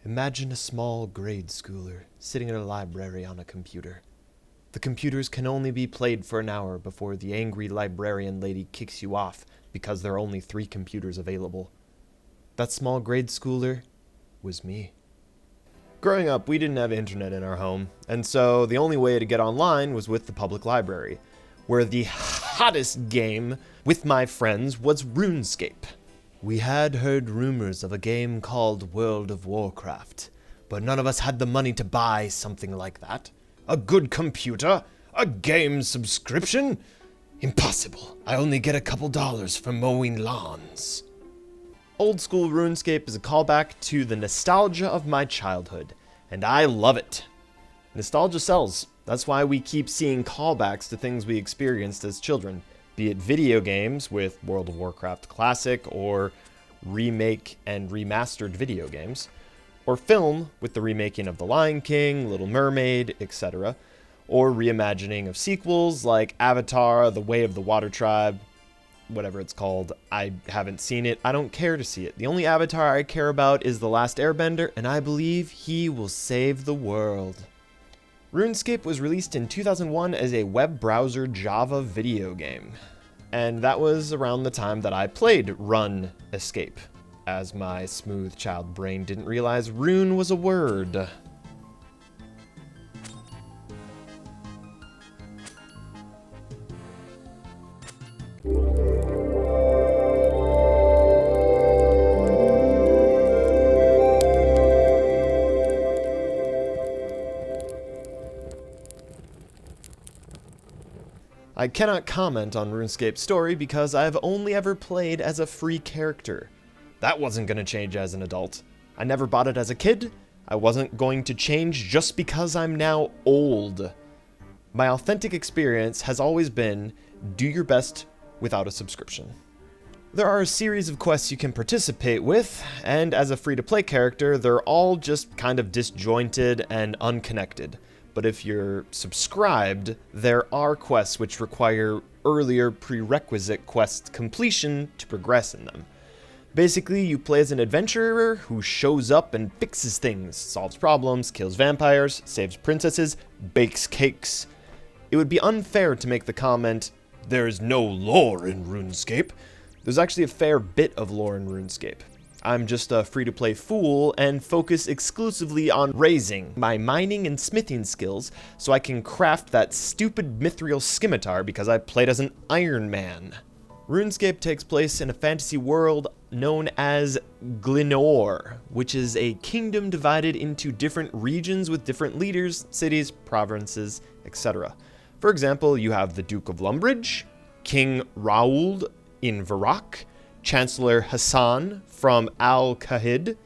Imagine a small grade schooler sitting in a library on a computer. The computers can only be played for an hour before the angry librarian lady kicks you off because there are only 3 computers available. That small grade schooler was me. Growing up, we didn't have internet in our home, and so the only way to get online was with the public library, where the hottest game with my friends was RuneScape. We had heard rumors of a game called World of Warcraft, but none of us had the money to buy something like that. A good computer? A game subscription? Impossible. I only get a couple dollars for mowing lawns. Old school RuneScape is a callback to the nostalgia of my childhood, and I love it. Nostalgia sells. That's why we keep seeing callbacks to things we experienced as children, be it video games with World of Warcraft Classic or remake and remastered video games, or film with the remaking of The Lion King, Little Mermaid, etc., or reimagining of sequels like Avatar, The Way of the Water Tribe, whatever it's called. I haven't seen it. I don't care to see it. The only Avatar I care about is The Last Airbender, and I believe he will save the world. RuneScape was released in 2001 as a web browser Java video game, and that was around the time that I played RuneScape, as my smooth child brain didn't realize rune was a word. I cannot comment on RuneScape's story because I've only ever played as a free character. That wasn't going to change as an adult. I never bought it as a kid. I wasn't going to change just because I'm now old. My authentic experience has always been do your best without a subscription. There are a series of quests you can participate with, and as a free-to-play character, they're all just kind of disjointed and unconnected. But if you're subscribed, there are quests which require earlier prerequisite quest completion to progress in them. Basically, you play as an adventurer who shows up and fixes things, solves problems, kills vampires, saves princesses, bakes cakes. It would be unfair to make the comment, "There is no lore in RuneScape." There's actually a fair bit of lore in RuneScape. I'm just a free-to-play fool and focus exclusively on raising my mining and smithing skills so I can craft that stupid mithril scimitar because I played as an Iron Man. RuneScape takes place in a fantasy world known as Glenore, which is a kingdom divided into different regions with different leaders, cities, provinces, etc. For example, you have the Duke of Lumbridge, King Raoul in Varrock, Chancellor Hassan from Al-Kahid,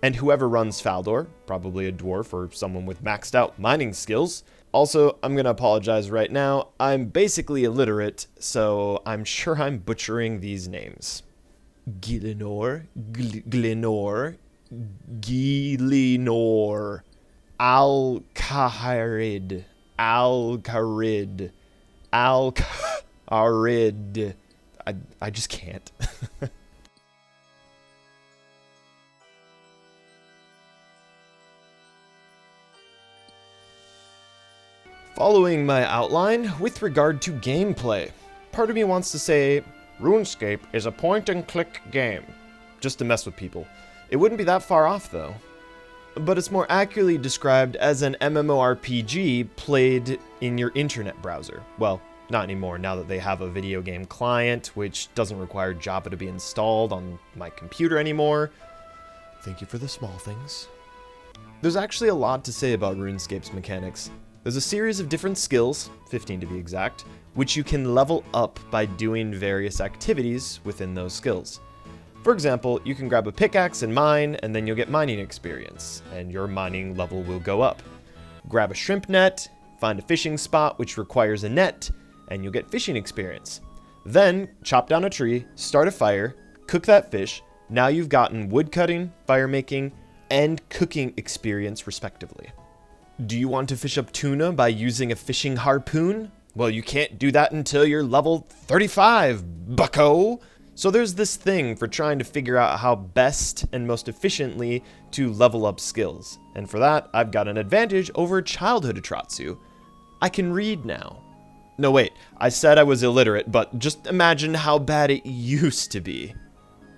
and whoever runs Faldor, probably a dwarf or someone with maxed out mining skills. Also, I'm gonna apologize right now, I'm basically illiterate, so I'm sure I'm butchering these names. Glenore, Glenore, Gilinor, Al-Kahrid, Al-Karid, Al-Karid. I just can't. Following my outline, with regard to gameplay, part of me wants to say, RuneScape is a point-and-click game, just to mess with people. It wouldn't be that far off, though. But it's more accurately described as an MMORPG played in your internet browser. Well, not anymore, now that they have a video game client, which doesn't require Java to be installed on my computer anymore. Thank you for the small things. There's actually a lot to say about RuneScape's mechanics. There's a series of different skills, 15 to be exact, which you can level up by doing various activities within those skills. For example, you can grab a pickaxe and mine, and then you'll get mining experience, and your mining level will go up. Grab a shrimp net, find a fishing spot which requires a net, and you'll get fishing experience. Then, chop down a tree, start a fire, cook that fish. Now you've gotten wood cutting, fire making, and cooking experience respectively. Do you want to fish up tuna by using a fishing harpoon? Well, you can't do that until you're level 35, bucko! So there's this thing for trying to figure out how best and most efficiently to level up skills, and for that, I've got an advantage over childhood Atratzu. I can read now. No wait, I said I was illiterate, but just imagine how bad it used to be.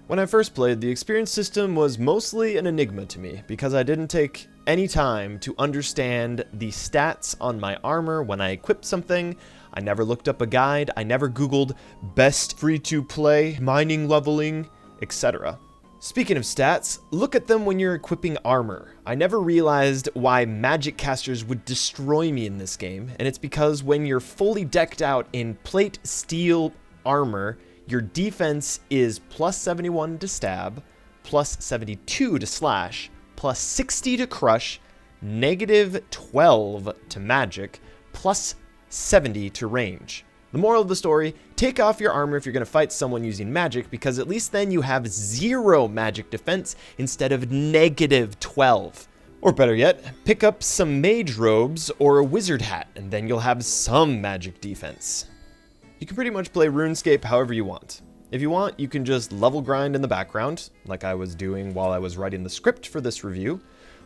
When I first played, the experience system was mostly an enigma to me, because I didn't take any time to understand the stats on my armor when I equipped something. I never looked up a guide, I never googled best free-to-play, mining leveling, etc. Speaking of stats, look at them when you're equipping armor. I never realized why magic casters would destroy me in this game, and it's because when you're fully decked out in plate steel armor, your defense is plus 71 to stab, plus 72 to slash, plus 60 to crush, negative 12 to magic, plus 70 to range. The moral of the story, take off your armor if you're going to fight someone using magic, because at least then you have 0 magic defense instead of negative 12. Or better yet, pick up some mage robes or a wizard hat, and then you'll have some magic defense. You can pretty much play RuneScape however you want. If you want, you can just level grind in the background, like I was doing while I was writing the script for this review,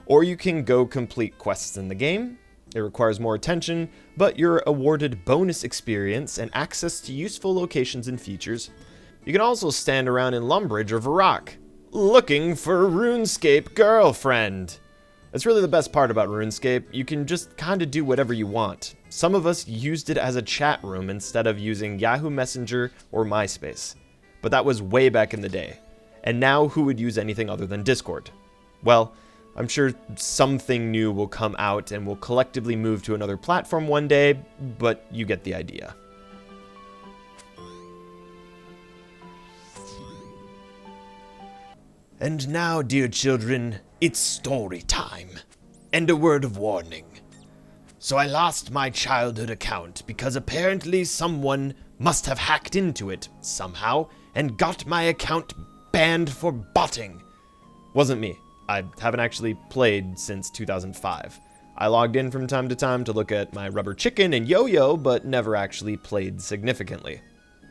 or you can go complete quests in the game. It requires more attention, but you're awarded bonus experience and access to useful locations and features. You can also stand around in Lumbridge or Varrock, looking for a RuneScape girlfriend. That's really the best part about RuneScape. You can just kinda do whatever you want. Some of us used it as a chat room instead of using Yahoo Messenger or MySpace. But that was way back in the day. And now who would use anything other than Discord? Well, I'm sure something new will come out and we'll collectively move to another platform one day, but you get the idea. And now, dear children, it's story time. And a word of warning. So I lost my childhood account because apparently someone must have hacked into it somehow and got my account banned for botting. Wasn't me. I haven't actually played since 2005. I logged in from time to time to look at my rubber chicken and yo-yo, but never actually played significantly.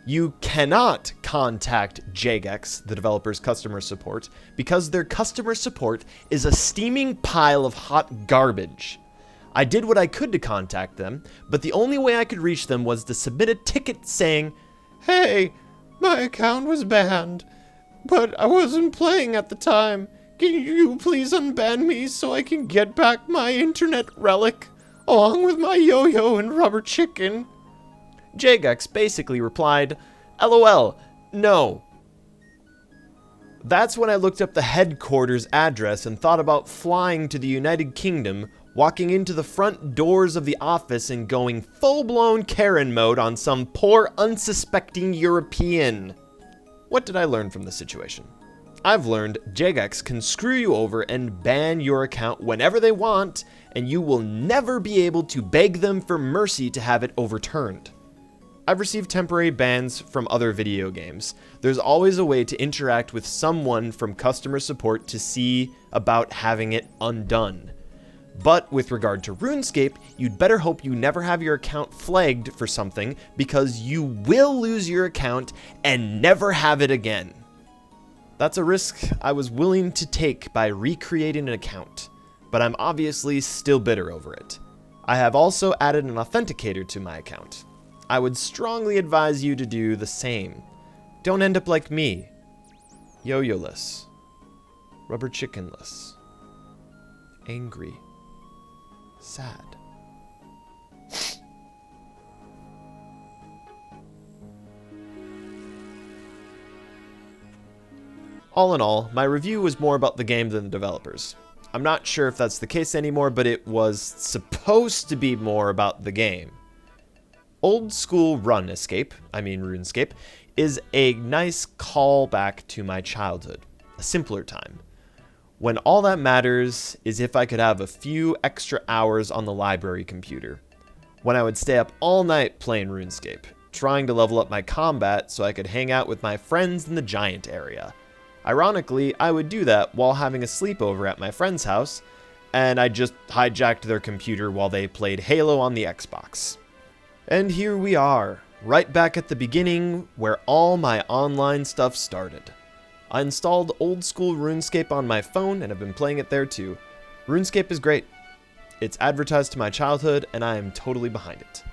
You cannot contact Jagex, the developer's customer support, because their customer support is a steaming pile of hot garbage. I did what I could to contact them, but the only way I could reach them was to submit a ticket saying, "Hey, my account was banned, but I wasn't playing at the time. Can you please unban me so I can get back my internet relic, along with my yo-yo and rubber chicken?" Jagex basically replied, "LOL, no." That's when I looked up the headquarters address and thought about flying to the United Kingdom, walking into the front doors of the office and going full-blown Karen mode on some poor unsuspecting European. What did I learn from this situation? I've learned Jagex can screw you over and ban your account whenever they want, and you will never be able to beg them for mercy to have it overturned. I've received temporary bans from other video games. There's always a way to interact with someone from customer support to see about having it undone. But with regard to RuneScape, you'd better hope you never have your account flagged for something, because you will lose your account and never have it again. That's a risk I was willing to take by recreating an account, but I'm obviously still bitter over it. I have also added an authenticator to my account. I would strongly advise you to do the same. Don't end up like me. Yo-yo-less. Rubber chickenless. Angry. Sad. All in all, my review was more about the game than the developers. I'm not sure if that's the case anymore, but it was supposed to be more about the game. Old school RuneScape, is a nice callback to my childhood, a simpler time, when all that matters is if I could have a few extra hours on the library computer, when I would stay up all night playing RuneScape, trying to level up my combat so I could hang out with my friends in the giant area. Ironically, I would do that while having a sleepover at my friend's house, and I just hijacked their computer while they played Halo on the Xbox. And here we are, right back at the beginning where all my online stuff started. I installed old school RuneScape on my phone and have been playing it there too. RuneScape is great. It's advertised to my childhood and I am totally behind it.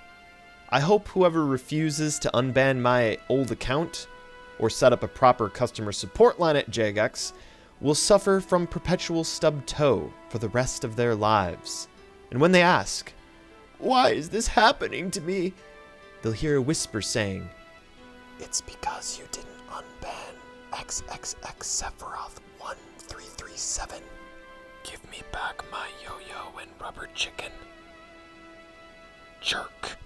I hope whoever refuses to unban my old account or set up a proper customer support line at Jagex will suffer from perpetual stubbed toe for the rest of their lives. And when they ask, "Why is this happening to me?" they'll hear a whisper saying, "It's because you didn't unban XXX Sephiroth 1337. Give me back my yo-yo and rubber chicken. Jerk."